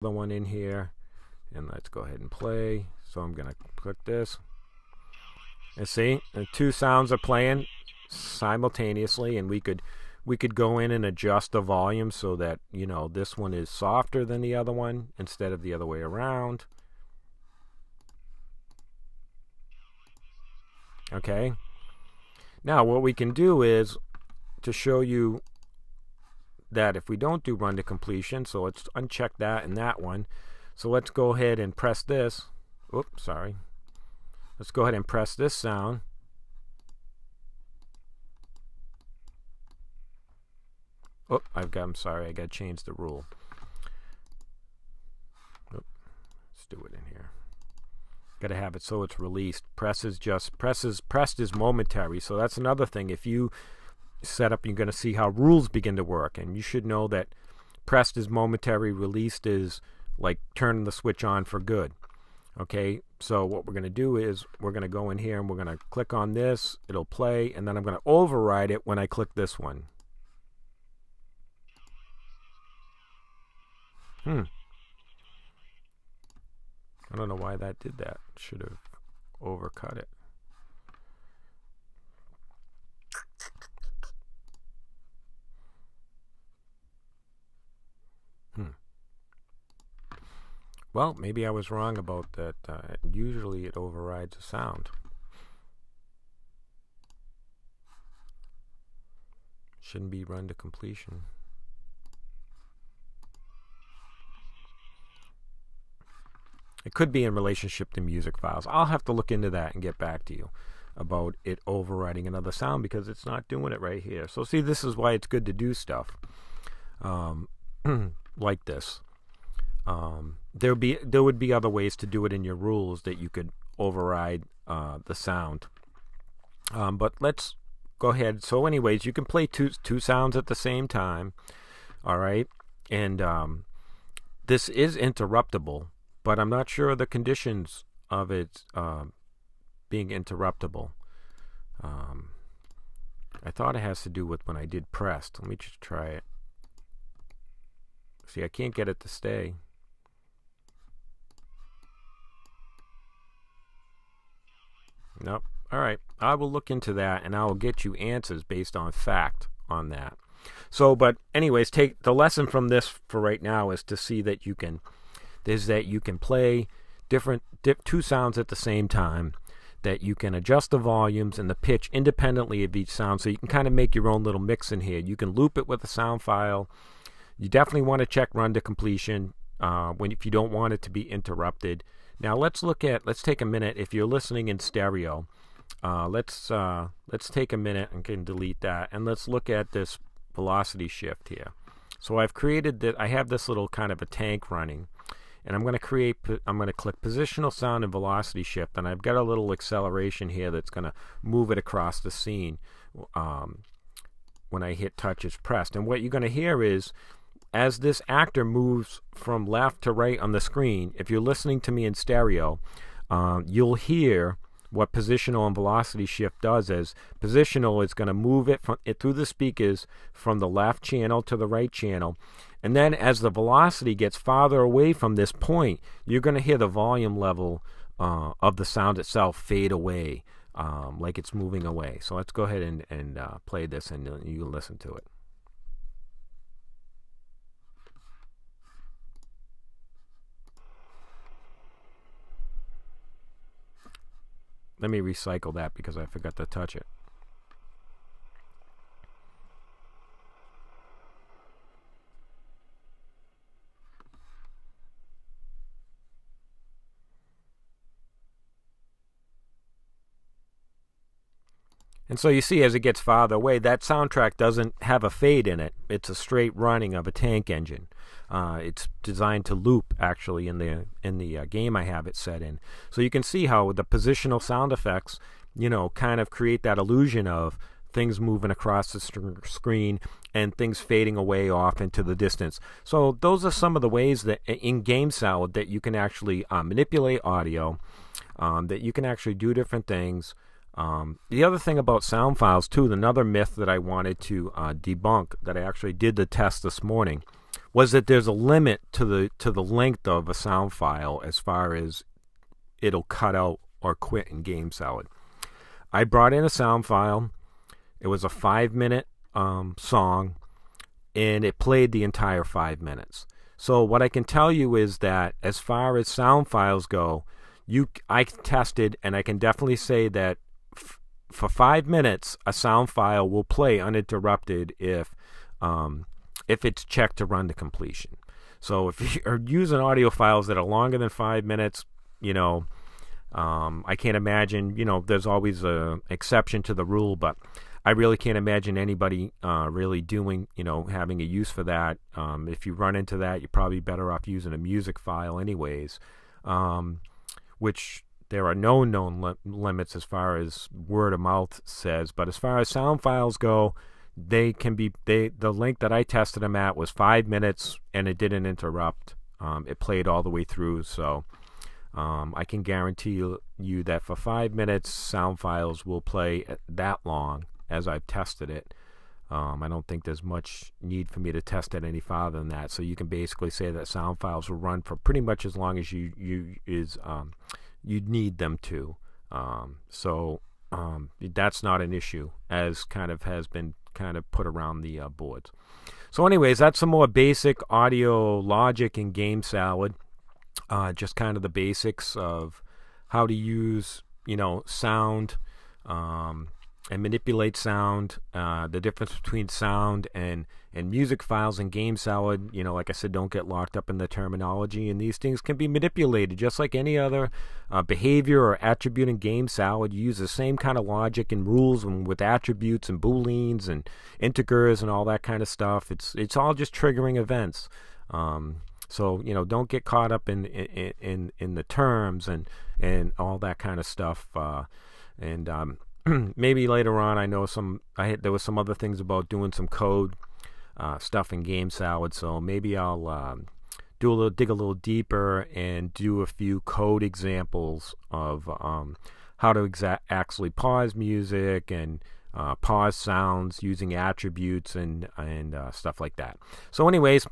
other one in here, and let's go ahead and play. So I'm going to click this. And see, the two sounds are playing simultaneously, and we could go in and adjust the volume so that, you know, this one is softer than the other one instead of the other way around. Okay. Now what we can do is to show you that if we don't do run to completion, so let's uncheck that and that one. So let's go ahead and press this. Oops, sorry. Let's go ahead and press this sound. Oh, I'm sorry, I got to change the rule. Oop, let's do it in here. Got to have it so it's released. Pressed is momentary. So that's another thing. If you set up, you're going to see how rules begin to work, and you should know that pressed is momentary, released is like turning the switch on for good. Okay, so what we're going to do is we're going to go in here and we're going to click on this. It'll play, and then I'm going to override it when I click this one. I don't know why that did that. Should have overcut it. Well, maybe I was wrong about that. Usually it overrides a sound. Shouldn't be run to completion. It could be in relationship to music files. I'll have to look into that and get back to you about it overriding another sound, because it's not doing it right here. So see, this is why it's good to do stuff like this. There would be other ways to do it in your rules that you could override the sound. But let's go ahead. So anyways, you can play two sounds at the same time. All right. And this is interruptible, but I'm not sure of the conditions of it being interruptible. I thought it has to do with when I did pressed. Let me just try it. See, I can't get it to stay. Nope. All right. I will look into that, and I will get you answers based on fact on that. So, but anyways, take the lesson from this for right now is to see that you can play two sounds at the same time, that you can adjust the volumes and the pitch independently of each sound, so you can kind of make your own little mix in here. You can loop it with a sound file. You definitely want to check run to completion if you don't want it to be interrupted. Now let's take a minute. If you're listening in stereo, let's take a minute and can delete that, and let's look at this velocity shift here. So I've created that. I have this little kind of a tank running, and I'm going to click positional sound and velocity shift, and I've got a little acceleration here that's going to move it across the scene when I hit touch is pressed. And what you're going to hear is, as this actor moves from left to right on the screen, if you're listening to me in stereo, you'll hear what positional and velocity shift does. As positional is going to move it through the speakers from the left channel to the right channel. And then as the velocity gets farther away from this point, you're going to hear the volume level of the sound itself fade away, like it's moving away. So let's go ahead and play this, and you can listen to it. Let me recycle that because I forgot to touch it. And so you see, as it gets farther away, that soundtrack doesn't have a fade in it. It's a straight running of a tank engine. It's designed to loop, actually, in the game I have it set in. So you can see how the positional sound effects, kind of create that illusion of things moving across the screen and things fading away off into the distance. So those are some of the ways that in Gamesalad that you can actually manipulate audio, that you can actually do different things. The other thing about sound files too, another myth that I wanted to debunk, that I actually did the test this morning, was that there's a limit to the length of a sound file as far as it'll cut out or quit in Gamesalad. I brought in a sound file. It was a 5-minute song, and it played the entire 5 minutes. So what I can tell you is that as far as sound files go, I tested, and I can definitely say that for 5 minutes, a sound file will play uninterrupted if it's checked to run to completion. So if you're using audio files that are longer than 5 minutes, I can't imagine, there's always an exception to the rule, but I really can't imagine anybody really doing, having a use for that. If you run into that, you're probably better off using a music file anyways, which there are no known limits as far as word of mouth says. But as far as sound files go, they can be, the length that I tested them at was 5 minutes, and it didn't interrupt. It played all the way through, so I can guarantee you that for 5 minutes, sound files will play that long as I've tested it. I don't think there's much need for me to test it any farther than that. So you can basically say that sound files will run for pretty much as long as you'd need them to. That's not an issue, as kind of has been kind of put around the boards. So anyways, that's some more basic audio logic in Gamesalad. Just kind of the basics of how to use, sound and manipulate sound, the difference between sound and music files in Gamesalad. Like I said, don't get locked up in the terminology, and these things can be manipulated just like any other behavior or attribute in Gamesalad. You use the same kind of logic and rules with attributes and booleans and integers and all that kind of stuff. It's all just triggering events. So don't get caught up in the terms and all that kind of stuff. Maybe later on, I know there was some other things about doing some code stuff in Gamesalad. So maybe I'll dig a little deeper and do a few code examples of how to actually pause music and pause sounds using attributes and stuff like that. So anyways,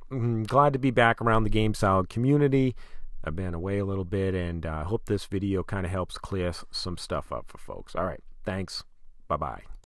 glad to be back around the Gamesalad community. I've been away a little bit, and I hope this video kind of helps clear some stuff up for folks. All right, thanks. Bye-bye.